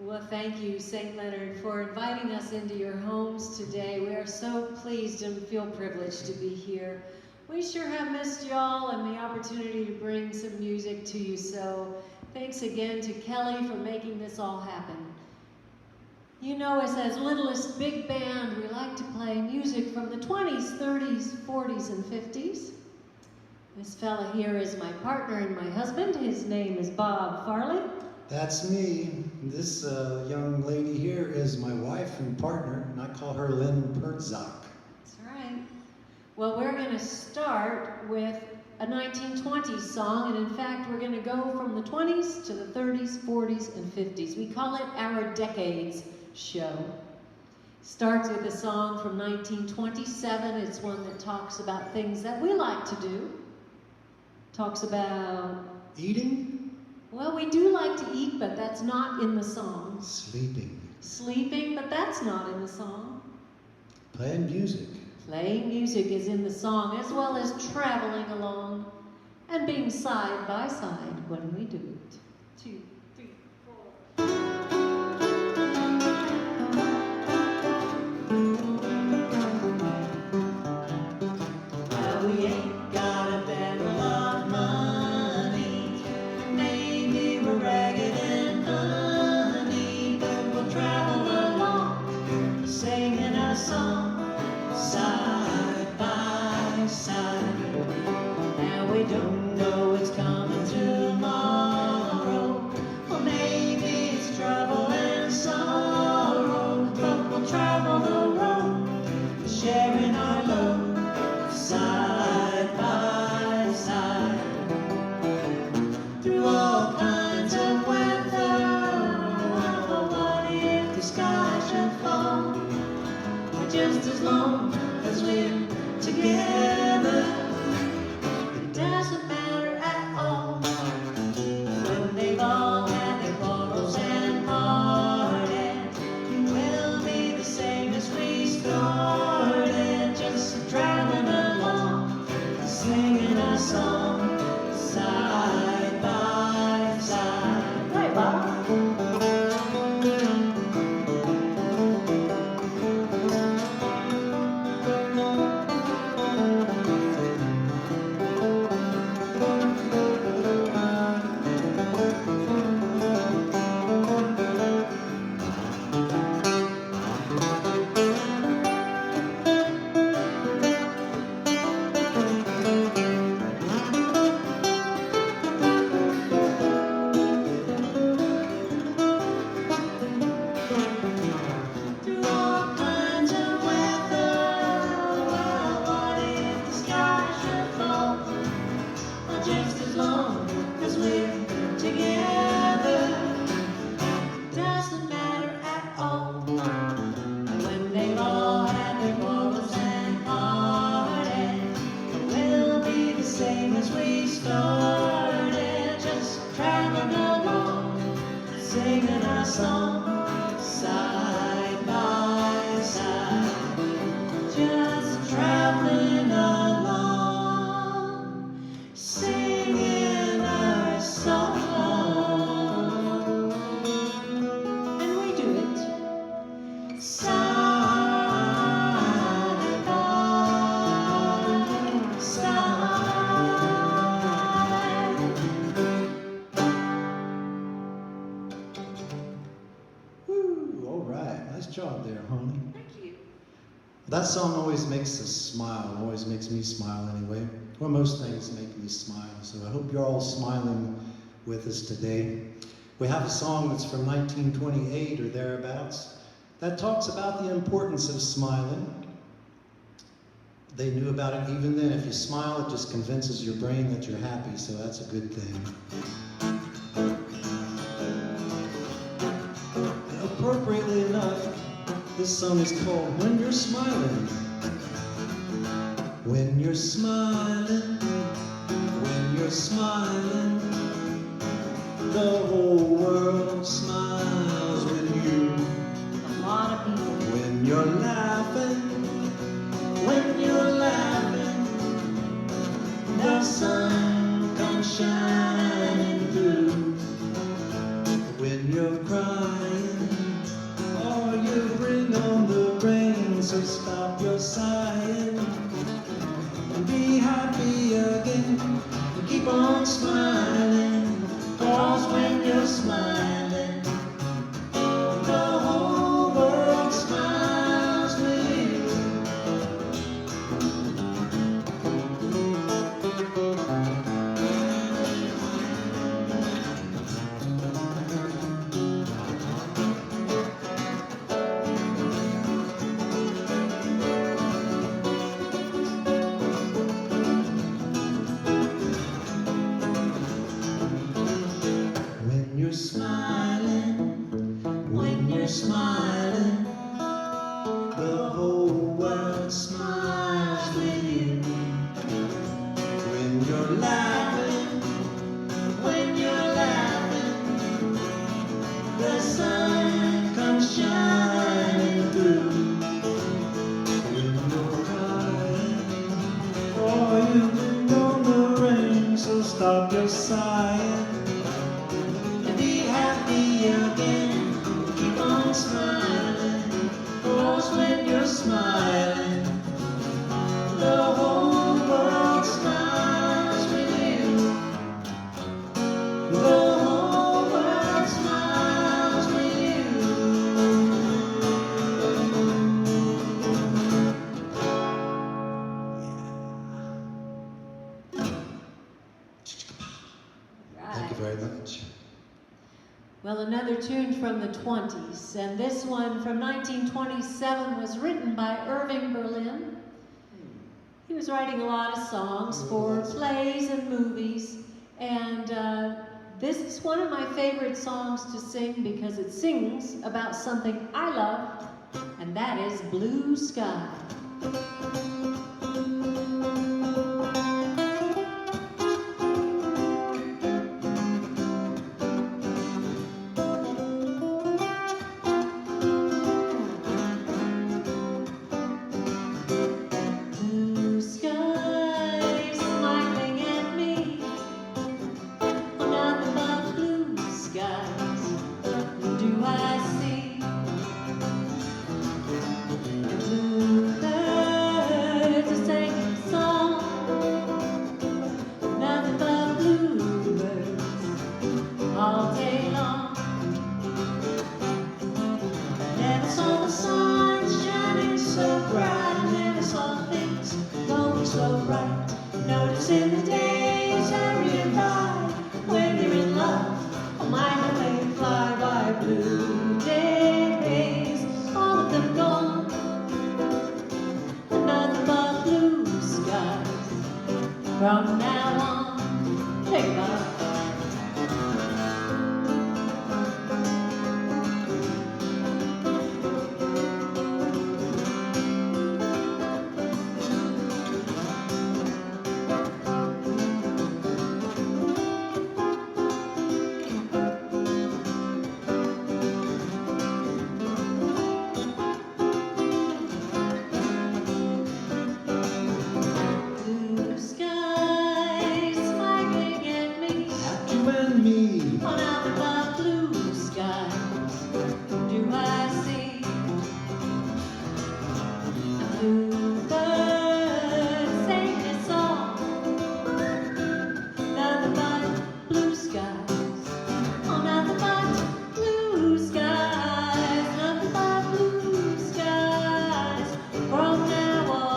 Well, thank you, St. Leonard, for inviting us into your homes today. We are so pleased and feel privileged to be here. We sure have missed y'all and the opportunity to bring some music to you, so thanks again to Kelly for making this all happen. You know us as Littlest Big Band. We like to play music from the 20s, 30s, 40s, and 50s. This fella here is my partner and my husband. His name is Bob Farley. That's me. This young lady here is my wife and partner, and I call her Lynn Pertzak. That's right. Well, we're going to start with a 1920s song, and in fact, we're going to go from the 20s to the 30s, 40s, and 50s. We call it our Decades Show. Starts with a song from 1927. It's one that talks about things that we like to do. Talks about eating. Well, we do like to eat, but that's not in the song. Sleeping. Sleeping, but that's not in the song. Playing music. Playing music is in the song, as well as traveling along and being side by side when we do it. 2, 3, 4. Well, we ain't got a barrel of money. Maybe we're ragged and funny, but we'll travel along, singing a song side by side. Now we don't know what's coming tomorrow. Well, maybe it's trouble and sorrow, but we'll travel the road, sharing our load side by side. Through all kinds of weather, well, what if the sky should fall? Just as long as we're together, it doesn't matter at all. When they've all had their quarrels and parted, it will be the same as we started, just traveling along, singing a song side by side. Hey, Bob. Through all kinds of weather, well, what if the sky should fall? Well, just as long as we're together, it doesn't matter at all. And when they've all had their quarrels and parted, it will be the same as we started, just traveling along, singing our song side by side, just traveling along, singing our song. And we do it side by side. Woo, all right. Nice job there, honey. Thank you. That song always makes us smile. It always makes me smile anyway. Well, most things make me smile, so I hope you're all smiling with us today. We have a song that's from 1928 or thereabouts that talks about the importance of smiling. They knew about it even then. If you smile, it just convinces your brain that you're happy, so that's a good thing. Appropriately enough, this song is called When You're Smiling. When you're smiling, when you're smiling, the whole world smiles with you. A lot of people. When you're laughing, the sun comes shining through. When you're crying, smiling, the whole world smiles with you. When you're smiling, when you're smiling, the whole world smiles with you. When you're laughing, when you're laughing, the sun comes shining through. When you're crying, oh, you bring on the rain, so stop your sighing. Be happy again, keep on smiling, 'cause when you're smiling, the whole world smiles with you. The whole world smiles with you. Thank you very much. Well, another tune from the 20s, and this one from 1927 was written by Irving Berlin. He was writing a lot of songs for plays and movies, and this is one of my favorite songs to sing because it sings about something I love, and that is Blue Sky. Blue skies smiling at me, oh, nothing but blue skies. Who do I see? Blue birds are singing a song, nothing but bluebirds all day long. Never saw the sun shining so bright, never saw things going so right. Noticing the days hurrying by, when you're in love, oh my, how they fly by. Blue days, all of them gone, and nothing but blue skies from now on. Take it back. Blue skies smiling at me, At you and me, on nothing but blue skies. Do I see blue birds sing a song? Nothing but blue skies. Oh, nothing but blue skies. Nothing but blue skies from now on.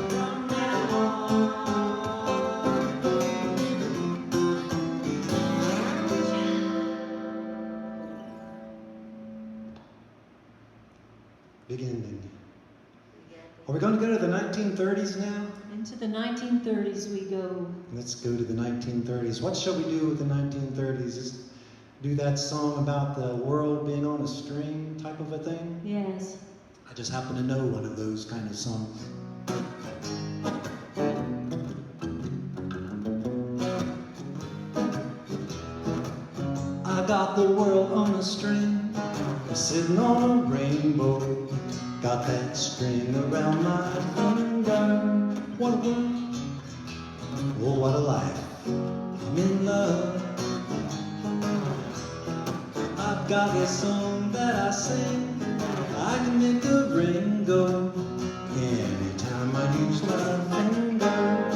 From now on. Big ending. Are we going to go to the 1930s now? Into the 1930s we go. Let's go to the 1930s. What shall we do with the 1930s? Just do that song about the world being on a string type of a thing? Yes. I just happen to know one of those kind of songs. I got the world on a string, Sitting on a rainbow, got that string around my finger. What a world, oh what a life, I'm in love. I've got a song that I sing, I can make the rain go Anytime I use my finger,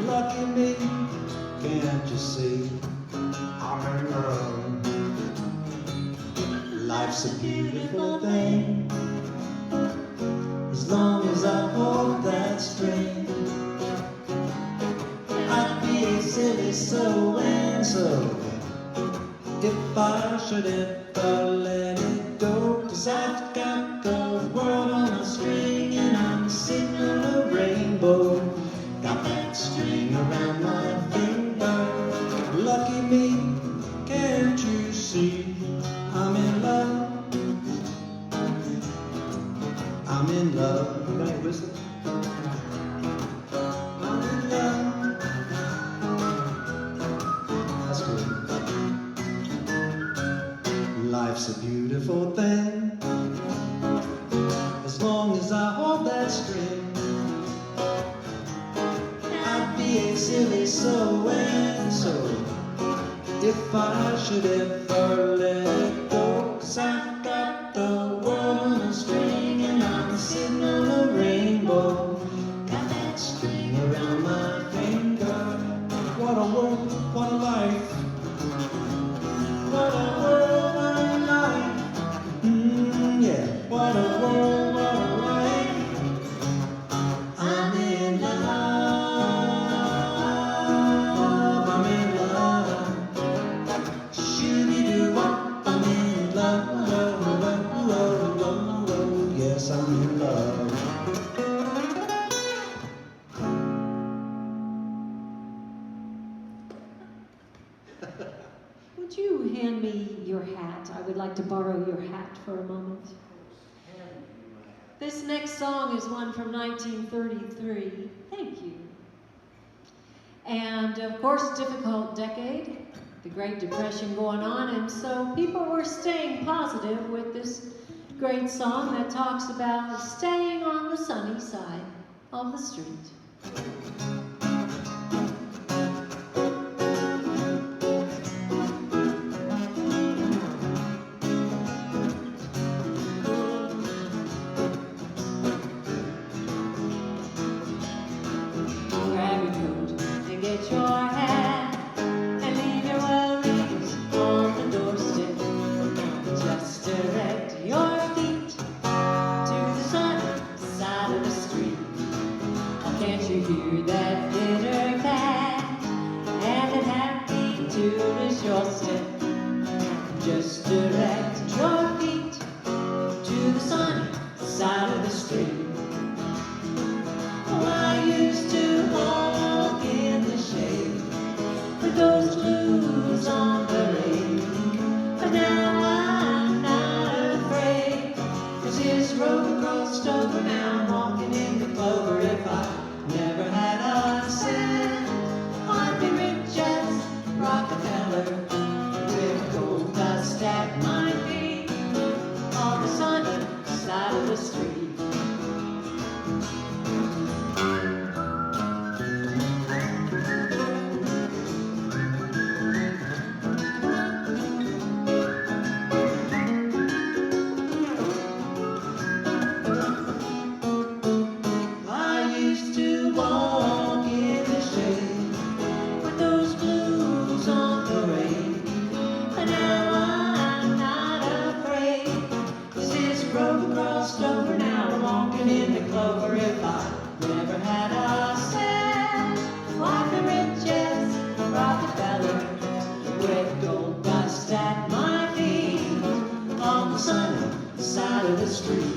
lucky me. silly so and so. If I should ever let it go, 'cause I've got the world on a string and I'm sitting on a rainbow. Got that string around my finger. Lucky me, can't you see? I'm in love. I'm in love. You got any whistle? I'm in love. That's good. Life's a beautiful thing, as long as I hold that string. I'd be a silly so and so if I should ever let it go. 'Cause I've got the world on a string and I'm sitting on a rainbow. Got that string around my finger. What a world, what a life. What a world, what a life. Yeah, what a world, what a life. I'm in love, I'm in love. Shooby-doo-wop, I'm in love, love, love, love, love, love. Yes, I'm in love. Would you hand me your hat? I would like to borrow your hat for a moment. This next song is one from 1933. Thank you. And of course, difficult decade, the Great Depression going on, and so people were staying positive with this great song that talks about staying on the sunny side of the street. Grab your coat and get your hat and leave your worries on the doorstep. Just direct your feet to the sunny side of the street. Can't you hear that bitter clack and that happy tune is your step? Just direct your feet to the sunny side of the street. Oh, I used to walk in the shade with those blues on parade, but now I'm not afraid, 'cause this road crossed over, now I'm walking in the clover. If I never had a cent, I'd be rich as Rockefeller, with gold dust at my feet on the sunny side of the street. I used to walk in the shade with those blues on parade, but now I'm not afraid, 'cause this road crossed over, now I'm walking in the clover. If I never had a cent, I'd be rich as Rockefeller, with gold dust at my feet on the sunny side of the street.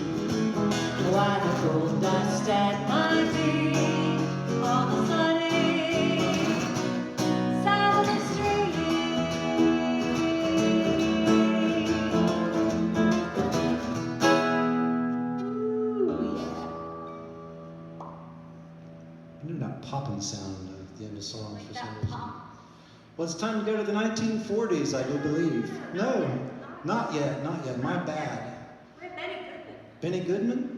Why the gold dust at my feet on the sunny side of the street? Ooh, yeah. I knew that popping sound at the end of songs Like for that some reason. pop. Well, it's time to go to the 1940s, I do believe. No, not yet, not yet. My bad. We're Benny Goodman. Benny Goodman?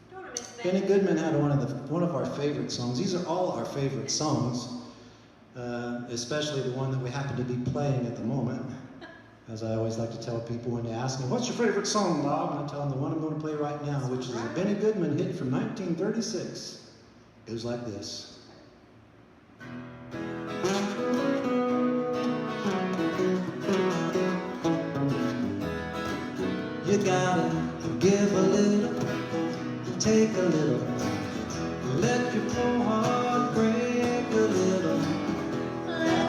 Don't wanna miss Benny Goodman had one of our favorite songs. These are all our favorite songs, especially the one that we happen to be playing at the moment. As I always like to tell people when they ask me, "What's your favorite song, Bob?" And I tell them the one I'm going to play right now, which is a Benny Goodman hit from 1936. It goes like this. You gotta give a little, take a little, let your poor heart break a little. Let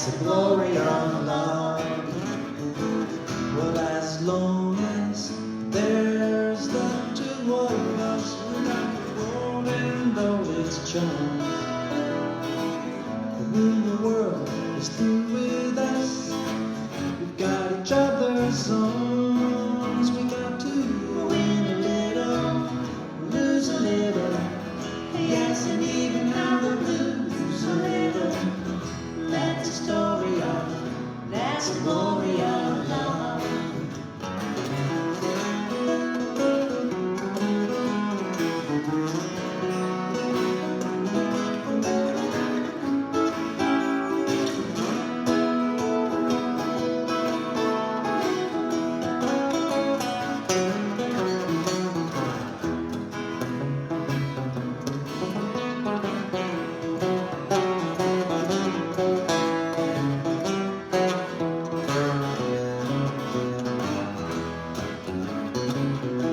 That's the glory of love. Well, as long as there's the two of us, we got the world and all its charms. But when the world is through with us, we've got each other's arms. We got to win a little, lose a little, yes, and even have the blues a little. That's the story of, that's the glory of love.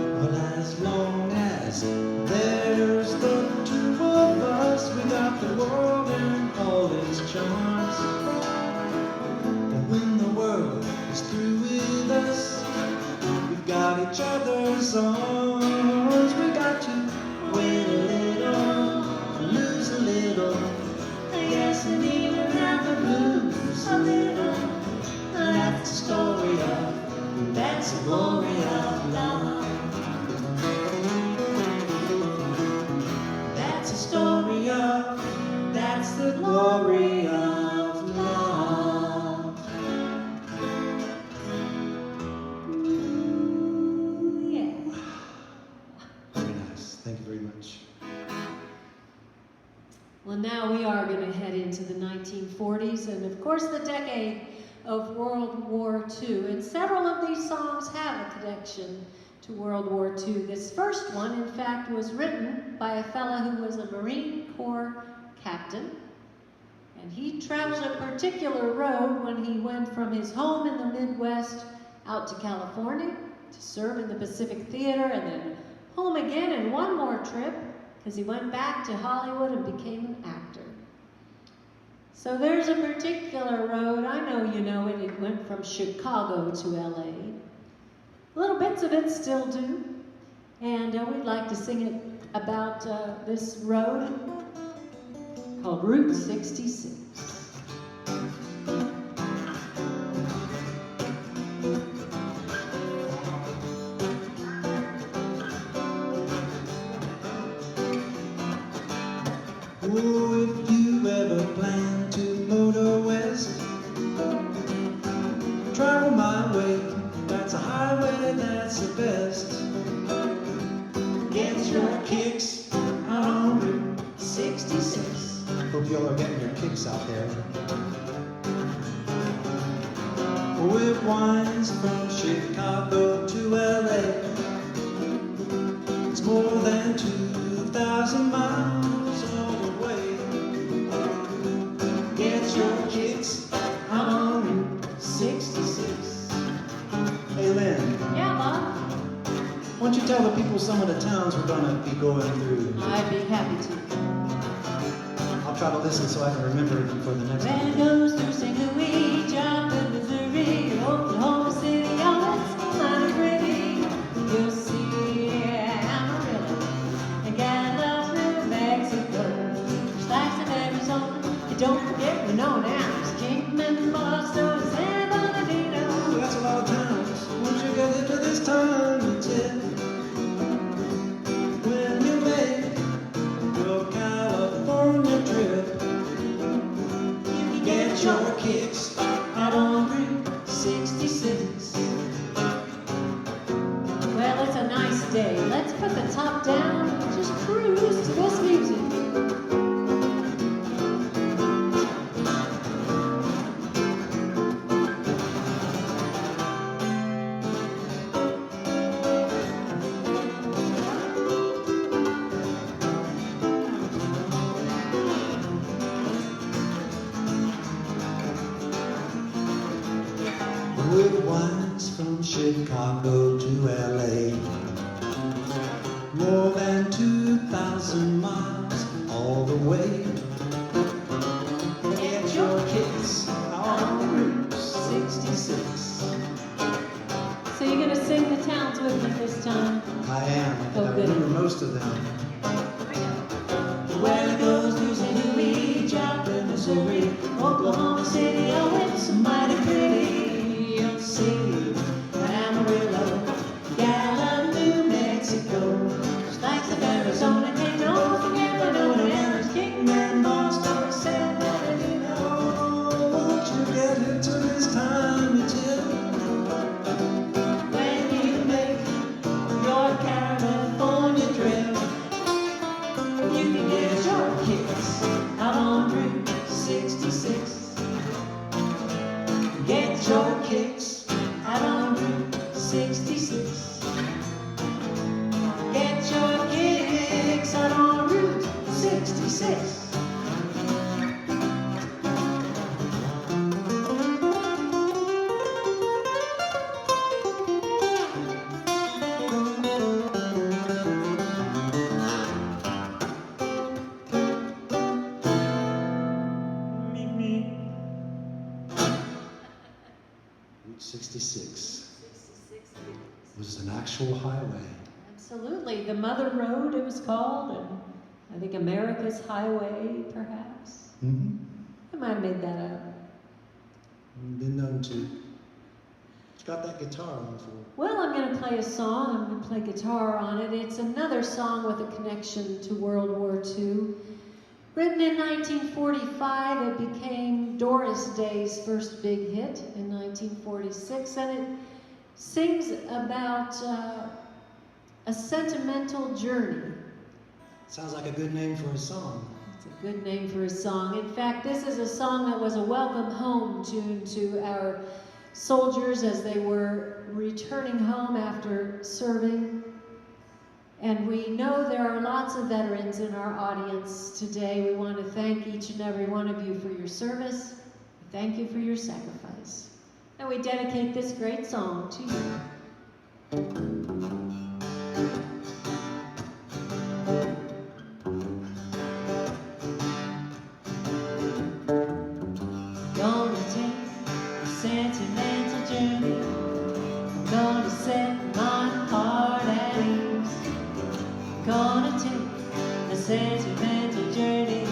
Well, as long as there's the two of us, we got the world and all its charms. And when the world is through with us, we've got each other's arms. We got to win a little, lose a little, yes, and even have the blues a little. That's the story of, that's the glory of love. That's the story of, that's the glory of love. Ooh, yeah. Very nice. Thank you very much. Well, now we are going to head into the 1940s and, of course, the decade of World War II. And several of these songs have a connection to World War II. This first one, in fact, was written by a fellow who was a Marine Corps captain. And he traveled a particular road when he went from his home in the Midwest out to California to serve in the Pacific Theater, and then home again in one more trip because he went back to Hollywood and became an actor. So there's a particular road, I know you know it, it went from Chicago to LA. Little bits of it still do, and we'd like to sing it about this road called Route 66. Oh, if you ever plan to motor west, travel my way, that's a highway, that's the best. Get your kicks out on Route 66. Hope y'all are getting your kicks out there. Oh, it winds from Chicago to LA. It's more than 2,000 miles all the way. Get your kicks out on Route 66. Hey, Lynn, Yeah, Bob? why don't you tell the people some of the towns we're going to be going through? I'd be happy to. I'll try to listen so I can remember it for the next When one. it goes through St. Louis, Joplin, Missouri, Oklahoma City, oh, it's so mighty pretty. You'll see Amarillo and Gallup, New Mexico, Slacks in Arizona, and don't forget Winona, Kingman, Boston, San Bernardino. Ooh, that's a lot of towns. Once you get into this time, it's it. When you make your California trip, you get your kicks out on Route 66. Well, it's a nice day. Let's put the top down and just cruise to this music. It winds from Chicago to LA. More than 2,000 miles all the way. Get your kicks out 66. 66 It was an actual highway. Absolutely. The Mother Road, it was called, and I think America's Highway, perhaps. Mm-hmm. I might have made that up. Been known to. What you got that guitar on for? Well, I'm going to play a song. I'm going to play guitar on it. It's another song with a connection to World War II. Written in 1945, it became Doris Day's first big hit in 1946, and it sings about a sentimental journey. Sounds like a good name for a song. It's a good name for a song. In fact, this is a song that was a welcome home tune to our soldiers as they were returning home after serving. And we know there are lots of veterans in our audience today. We want to thank each and every one of you for your service. Thank you for your sacrifice. And we dedicate this great song to you. Gonna take a sentimental journey. Gonna set my heart at ease. Gonna take a sentimental journey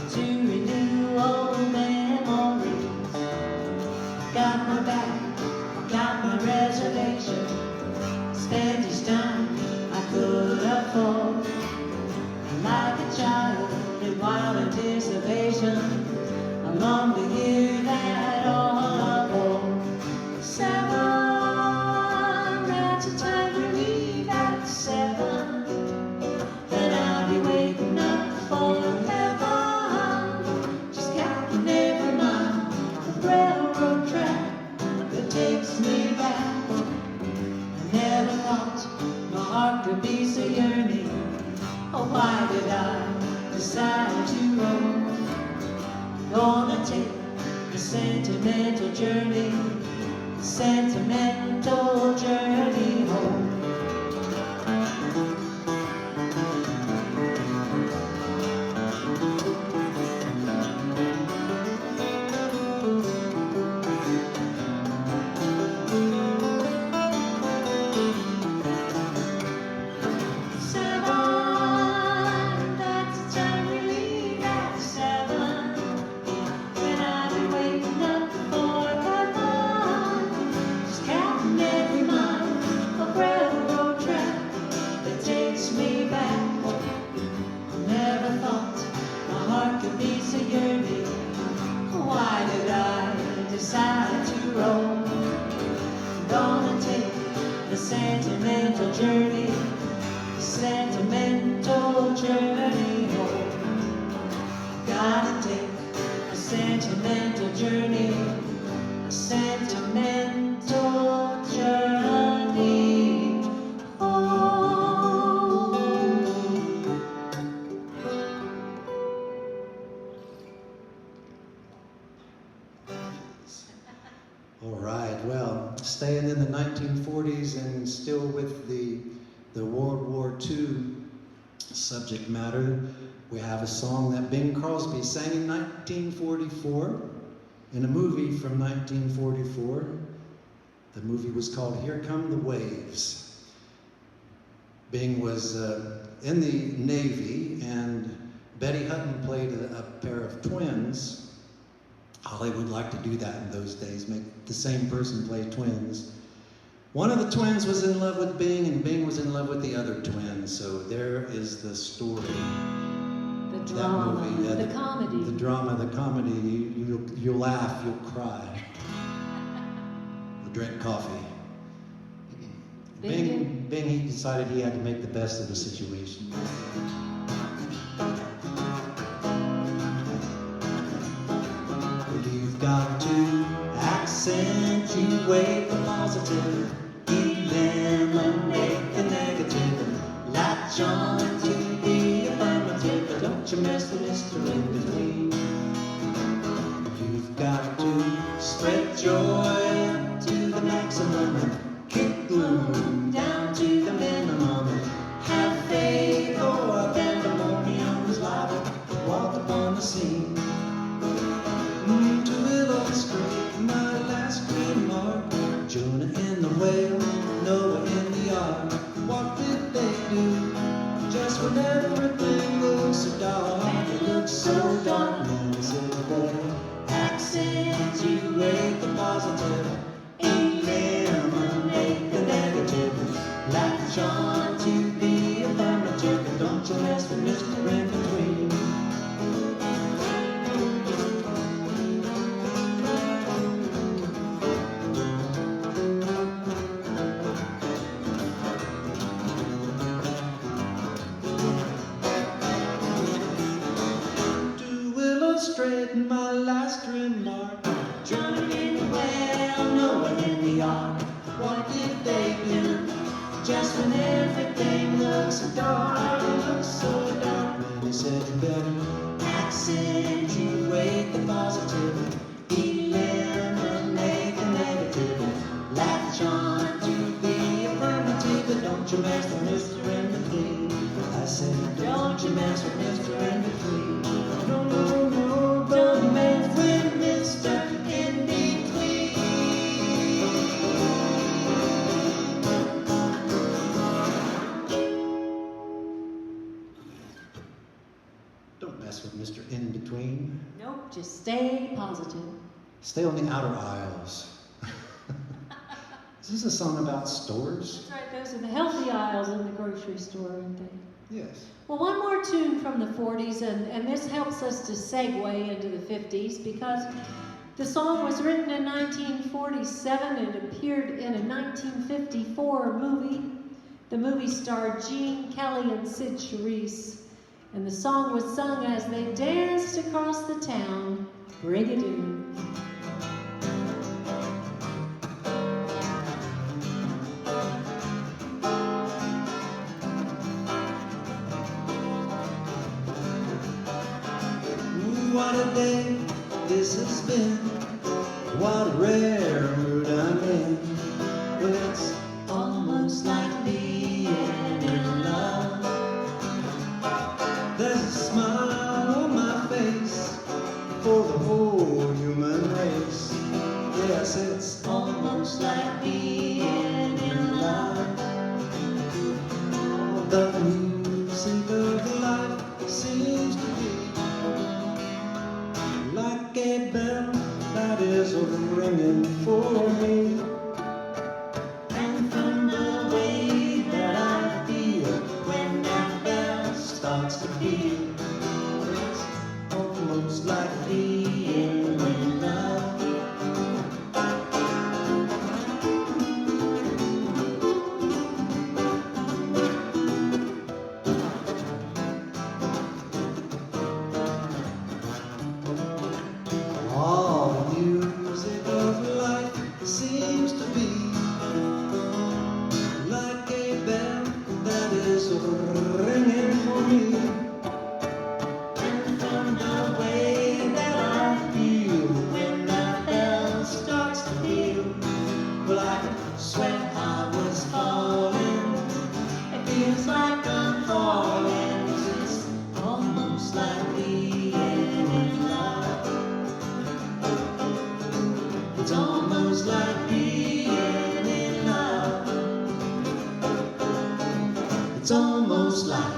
to renew old memories. Got my bag, got my reservation. Spent each time I could afford. Like a child in wild anticipation, along the year that all aboard. 7, that's the time to leave at 7. Then I'll be waking up for heaven. Just counting every mile of railroad track that takes me back. I never thought my heart could be so yearning. Oh, why did I decide to roam? Gonna take a sentimental journey, a sentimental journey home. Sentimental journey, sentimental journey home. Gotta take a sentimental journey, a sentimental journey home. All right, well, staying in the 1940s and still with the World War II subject matter, we have a song that Bing Crosby sang in 1944 in a movie from 1944. The movie was called Here Come the Waves. Bing was in the Navy, and Betty Hutton played a pair of twins. Hollywood liked to do that in those days, make the same person play twins. One of the twins was in love with Bing, and Bing was in love with the other twin. So there is the story. The drama, that movie, the comedy. The drama, the comedy. You'll laugh, you'll cry. You'll drink coffee. Bing, he decided he had to make the best of the situation. You've got to accentuate the positive, eliminate the negative, latch on to the affirmative, but don't you miss the mystery in between. You've got to spread joy to the maximum and kick gloom down to the minimum. Have faith or pandemonium is liable to walk upon the scene. To illustrate my last remark, so dark. And he said, you better accentuate the positive, eliminate the negative, latch on to the affirmative, and don't you mess with Mr. In Between. To illustrate my last remark, drumming in the well, no one in the art. What did they do just when everything looks so dark? It looks so dark. And he said, you better accentuate the positive, eliminate the negative, latch on to the affirmative, but don't you mess with Mr. In Between. I said, don't you mess with Mr. In Between. No, no, no, don't mess with Mr. In Between. Don't mess with Mr. In Between. Nope, just stay positive. Stay on the outer aisles. Is this a song about stores? That's right, those are the healthy aisles in the grocery store, aren't they? Yes. Well, one more tune from the 40s, and this helps us to segue into the 50s, because the song was written in 1947 and appeared in a 1954 movie. The movie starred Gene Kelly and Sid Charisse, and the song was sung as they danced across the town, Brigadoon. What a day this has been, what a rare mood I'm in. Well, it's almost like being in love. There's a smile on my face for the whole human race. Yes, it's almost like being in love. The music of life seems to be like a bell that is ringing for me. And from the way that I feel when that bell starts to peal, it's almost like being in love. All the music of life seems to be like a bell that is ringing for me. And from the way that I feel when that bell starts to peal, well, I can swear I was falling. It feels like I'm falling. It's almost like being in love. It's almost like being in love. It's almost like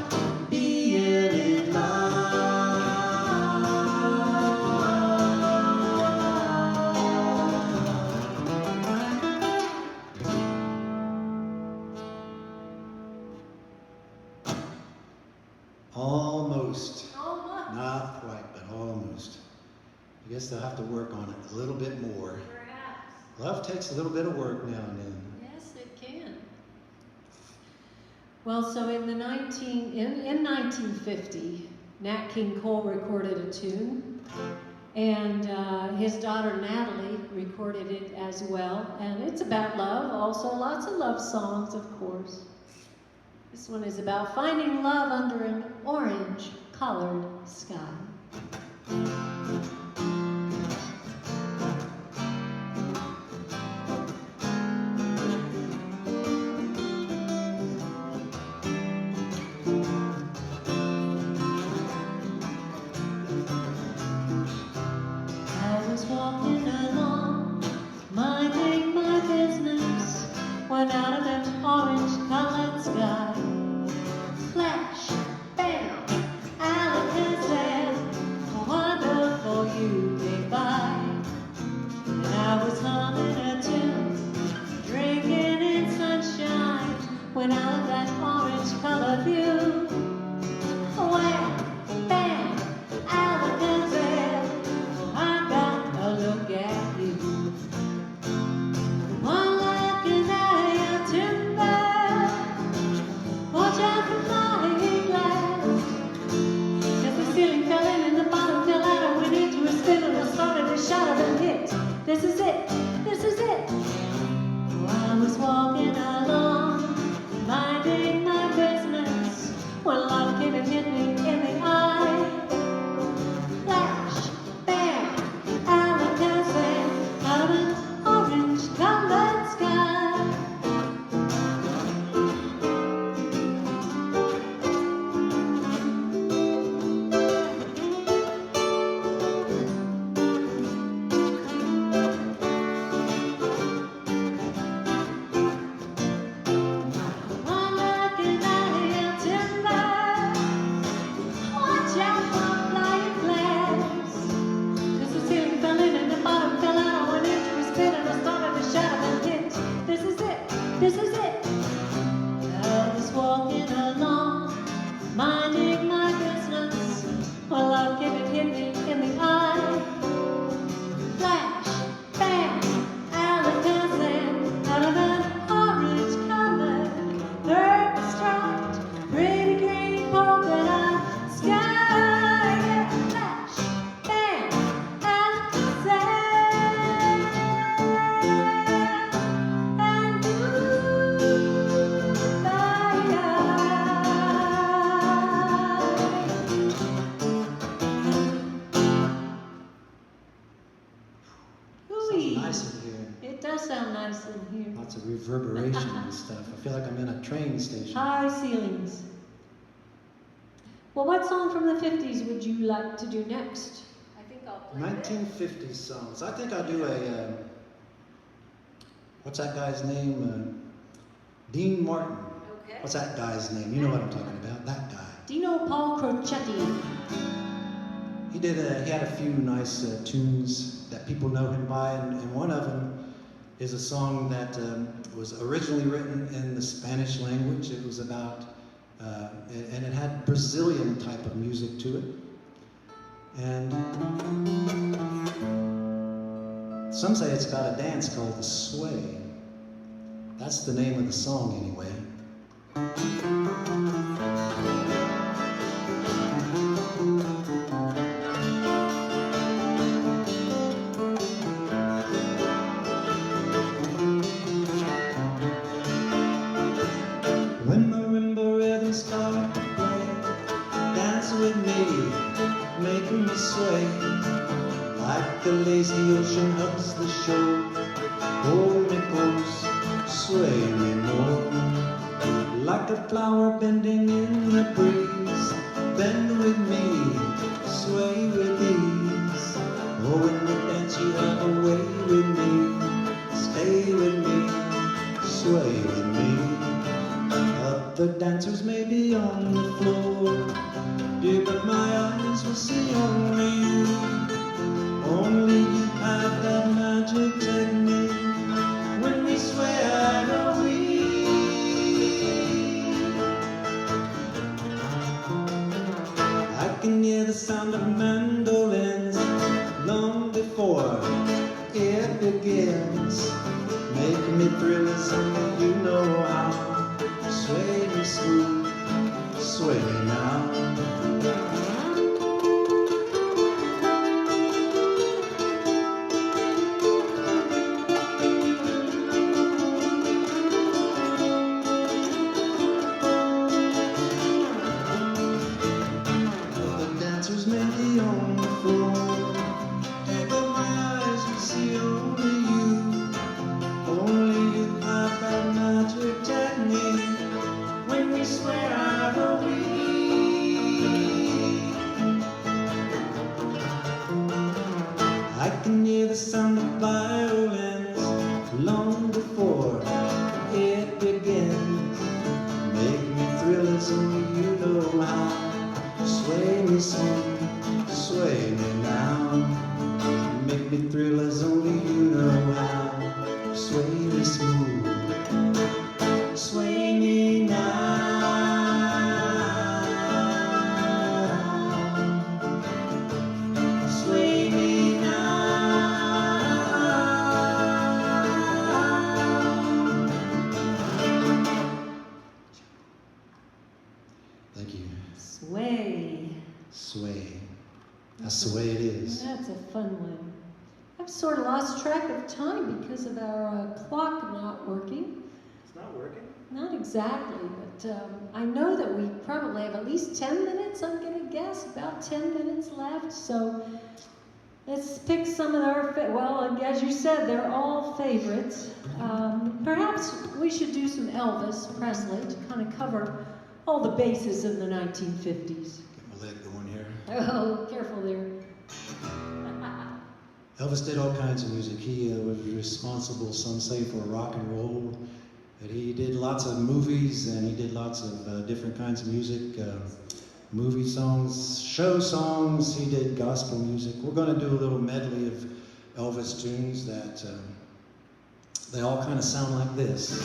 being in love. Almost. Almost. Not quite, but almost. I guess they'll have to work on it a little bit more. Perhaps. Love takes a little bit of work now and then. Yes, it can. Well, so in 1950, Nat King Cole recorded a tune, and his daughter Natalie recorded it as well. And it's about love, also lots of love songs, of course. This one is about finding love under an orange-colored sky. I was walking along, minding my business, when out of an orange-colored sky, flash, bam, Alakazam, nice in here. Lots of reverberation and stuff. I feel like I'm in a train station. High ceilings. Well, what song from the 50s would you like to do next? I think I'll play 1950s songs. I think I'll do a, what's that guy's name? Dean Martin. Okay. What's that guy's name? You know what I'm talking about, that guy. Dino Paul Crocetti. He had a few nice tunes that people know him by, and one of them is a song that was originally written in the Spanish language. It was about, and it had Brazilian type of music to it. And some say it's about a dance called the sway. That's the name of the song anyway. When marimba rhythm start to play, dance with me, making me sway. Like the lazy ocean hugs the shore, hold me close, sway me more. Like a flower bending in the breeze, bend with me, sway with ease. Oh, when we dance you have a way with me, stay with me, sway with me. Other dancers may be on the floor, dear, but my eyes will see only you. Only you have that magic technique. When we sway, I know I can hear the sound of mandolins long before it begins. Make me thrill as only you know how. Sway me smooth, sway me now. The dancers may be on the floor, but my eyes can see only you. Only you have that magic technique. When we swear I will I can hear the sound of violins long before it begins. Make me thrill as only you know how. Sway me smooth, sway me now. Make me thrill as only you know how. Sway me smooth, sway me now. Sway me now. Thank you. Sway. Sway. That's the way it is. That's a fun one. I've sort of lost track of time because of our clock not working. It's not working? Not exactly, but I know that we probably have at least 10 minutes, I'm going to guess, about 10 minutes left. So let's pick some of our, well, as you said, they're all favorites. Perhaps we should do some Elvis Presley to kind of cover all the bases in the 1950s. Get my leg going here. Oh, careful there. Elvis did all kinds of music. He was responsible, some say, for rock and roll. But he did lots of movies, and he did lots of different kinds of music, movie songs, show songs. He did gospel music. We're going to do a little medley of Elvis tunes that they all kind of sound like this.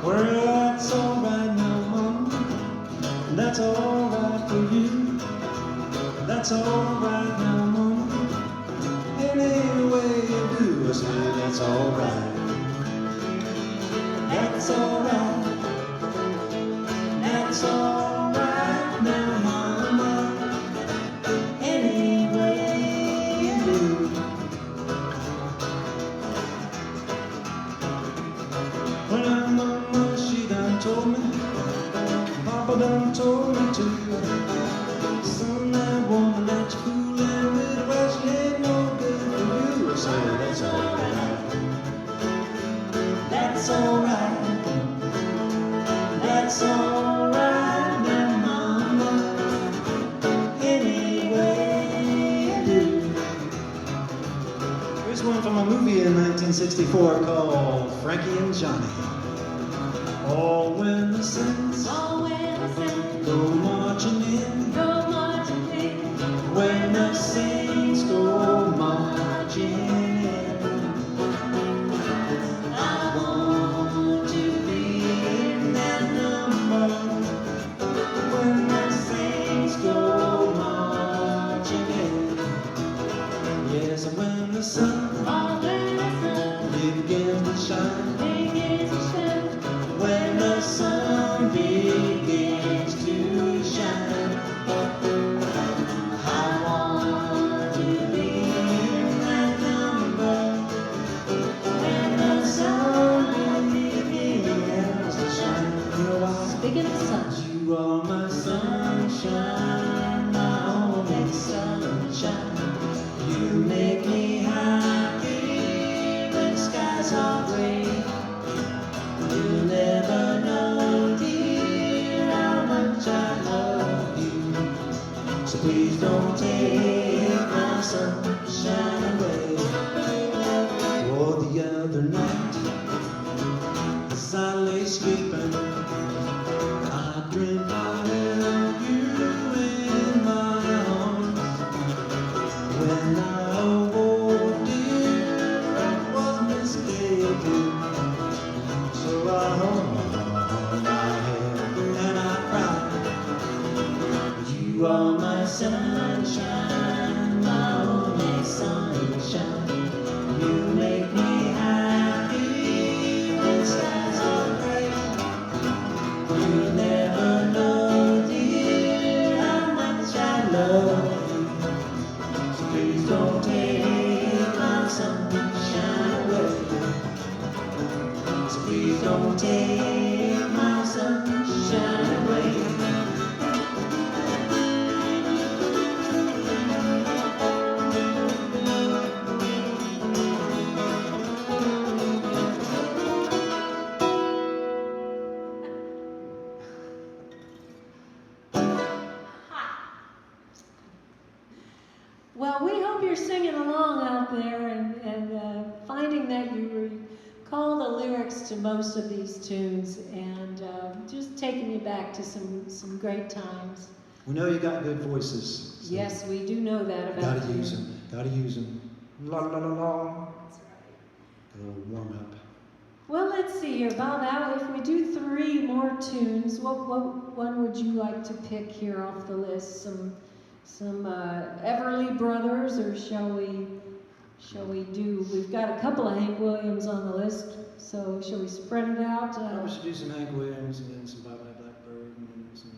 Well, that's all right now, Mama. That's all right for you. That's all right now, Mama. Any way you do, I say that's all right. That's all right. That's all right now, Mama. Any way you do. Well, Mama, she done told me, Papa done told me too. Son, that woman that you're fooling with, well, she that's alright. That's alright now, Mama. Any way you do. Here's one from a movie in 1964 called Frankie and Johnny. Oh, when the saints go marching in, when the saints go marching in, I want to be in that number. When the saints go marching in, yes, when the sun begins to shine, when the sun begins to shine, I want to be in that number. When the sun begins to shine, you are, Speaking of sun, you are my sunshine, my only sunshine. You make me happy when skies are gray. You'll never know, dear, how much I love you. So please don't take my sunshine away. Oh, the other night, as I lay sleeping, I dreamt I held you in my arms. When I awoke, dear, I was mistaken. So I hung my head and I cried. You are my sunshine, my only sunshine. You make me happy when skies are gray. You'll never know, dear, how much I love you. So please don't take my sunshine away. So please don't take my sunshine away. well, we hope you're singing along out there and finding that you recall the lyrics to most of these tunes and just taking you back to some great times. We know you got good voices. So Yes, we do know that about gotta you. use them. Gotta use them. La la la la. That's right. Go warm up. Well, let's see here, Bob. Al, if we do 3 more tunes, what one would you like to pick here off the list? Some Everly Brothers, or shall we do? We've got a couple of Hank Williams on the list, so shall we spread it out? We should do some Hank Williams and then some Bye Bye Blackbird and then some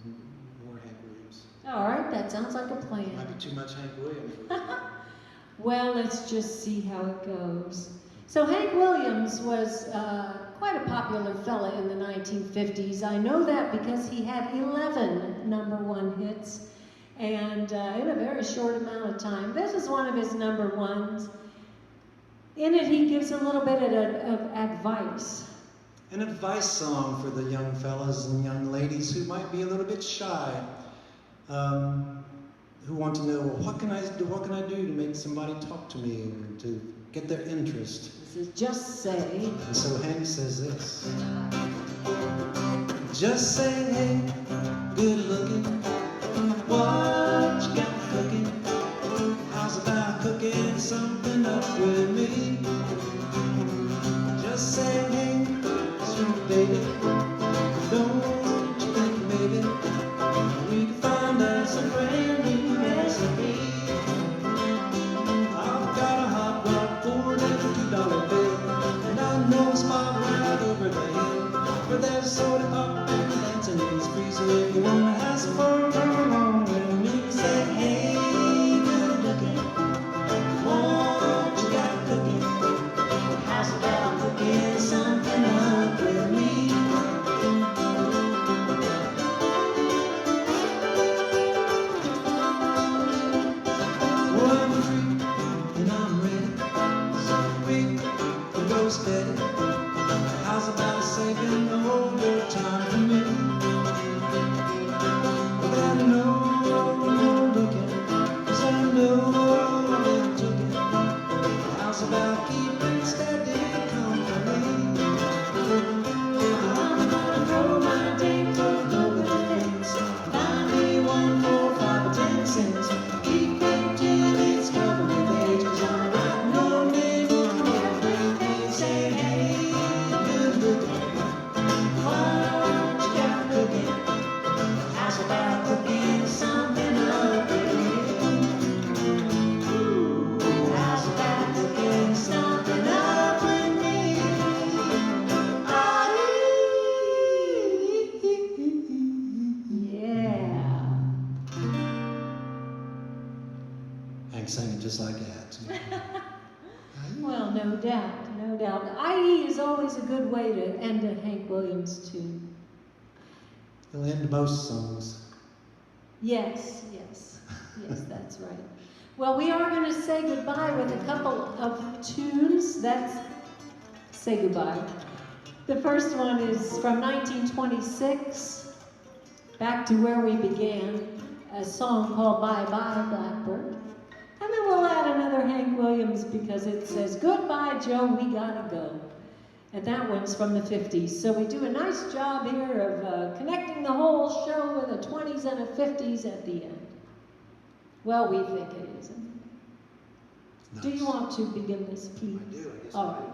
more Hank Williams. All right, that sounds like a plan. Might be too much Hank Williams. Well, let's just see how it goes. So Hank Williams was quite a popular fella in the 1950s. I know that because he had 11 #1 hits, and in a very short amount of time. This is one of his #1s. In it, he gives a little bit of advice. An advice song for the young fellas and young ladies who might be a little bit shy, who want to know, well, what can I do to make somebody talk to me or to get their interest? This is Just Say. And so Hank says this. Just say, hey, good looking, what you got cooking? How's about cooking something up with me? Just say, hey, sweet baby, don't you think maybe we can find us a brand new recipe? I've got a hot rod Ford and a $2 bill, and I know a spot right over the hill where there's soda pop and dancing in the street. So if you wanna have some fun, come along with me. Say, hey, good looking, what you got cooking? How's about cooking something up with me? Well, I'm free and I'm ready, so we can go steady. How's about sang it just like that. Well, no doubt, no doubt. IE is always a good way to end a Hank Williams tune. He'll end most songs. Yes, that's right. Well, we are going to say goodbye with a couple of tunes. That's say goodbye. The first one is from 1926, back to where we began, a song called Bye Bye Blackbird. And then we'll add another Hank Williams because it says, Goodbye, Joe, we gotta go. And that one's from the 50s. So we do a nice job here of connecting the whole show with a 20s and a 50s at the end. Well, we think it is. Nice. Do you want to begin this, please? I do, I guess. All right.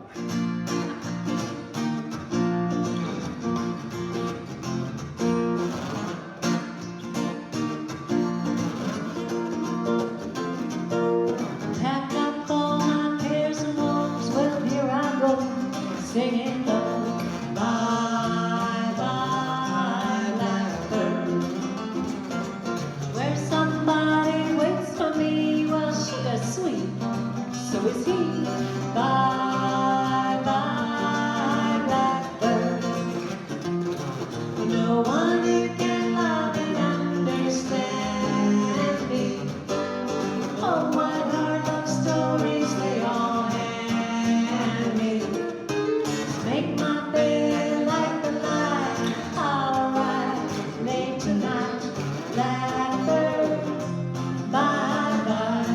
Singing low, bye, bye, blackbird. Where somebody waits for me, well, she's sweet, so is he. Bye, bye, blackbird. No one who can love and understand me. Oh, what hard love stories they all hand me. Make my bed like the light, I'll ride late tonight, blackbird, bye-bye.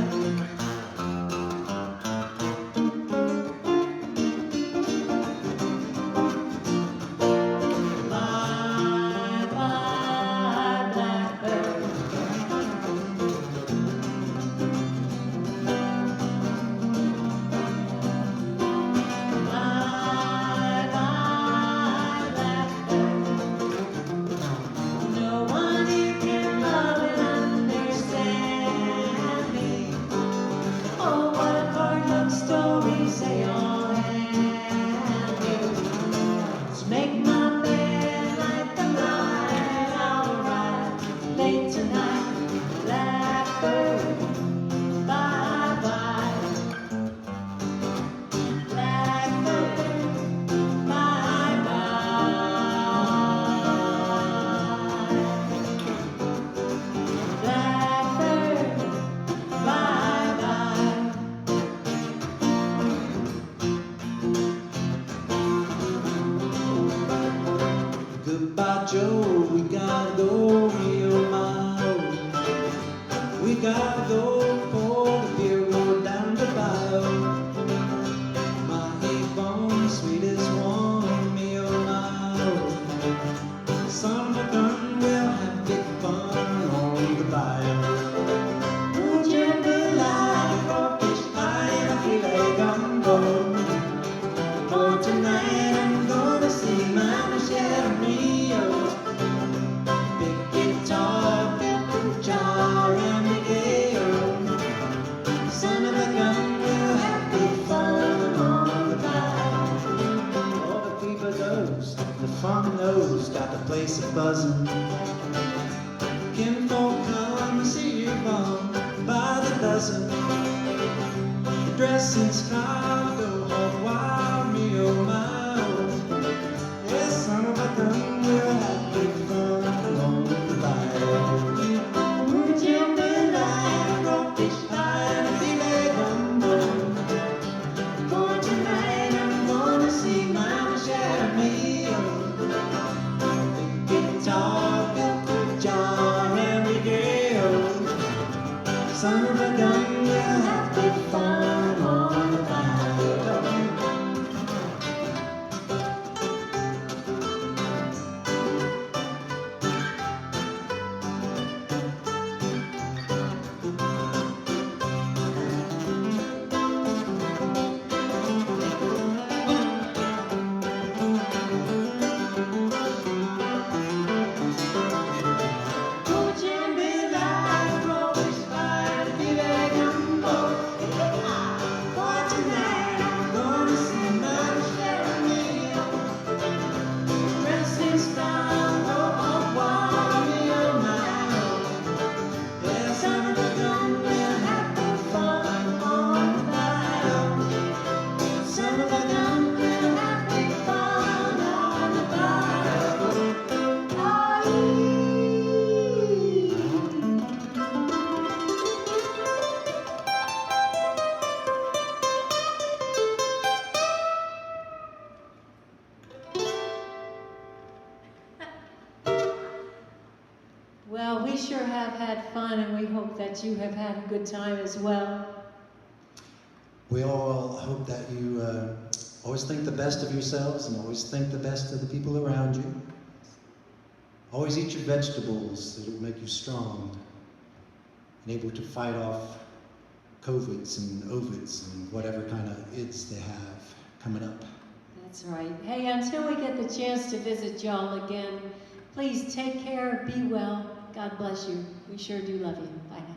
Bye-bye, blackbird. Stories they all have you. Make my bed like the light, I'll ride late tonight, blackbird, bye-bye. Blackbird, bye-bye. Blackbird, bye-bye. Goodbye, Joe, we gotta go, me oh my oh. We gotta go, for the beer road down the bayou. My hay-bone, sweetest one, me oh my oh. Son of a gun, we'll have big fun on the bayou. Would you be like crawfish pie and a filet gumbo? For tonight I'm gonna see my Michelle Rio. Big guitar, big jar, and Miguel. Son of a gun, we'll have big fun on the bayou. All the people knows, the fun knows, got the place a buzzing. Kinfolk come see you bomb by the dozen. The dress in scarf go hog wild, me oh my oh. Yes, son of a gun, we'll have big fun on the bayou. Would you be like crawfish pie and a filet gumbo? For tonight I'm gonna see my Michelle Mio. Big guitar, big jar, and Miguel. Son of a gun, we'll have big fun on the bayou. Would you be like crawfish pie and a filet Well, we sure have had fun, and we hope that you have had a good time as well. We all hope that you always think the best of yourselves and always think the best of the people around you. Always eat your vegetables. It'll make you strong and able to fight off COVIDs and OVIDs and whatever kind of ids they have coming up. That's right. Hey, until we get the chance to visit y'all again, please take care, be well. God bless you. We sure do love you. Bye now.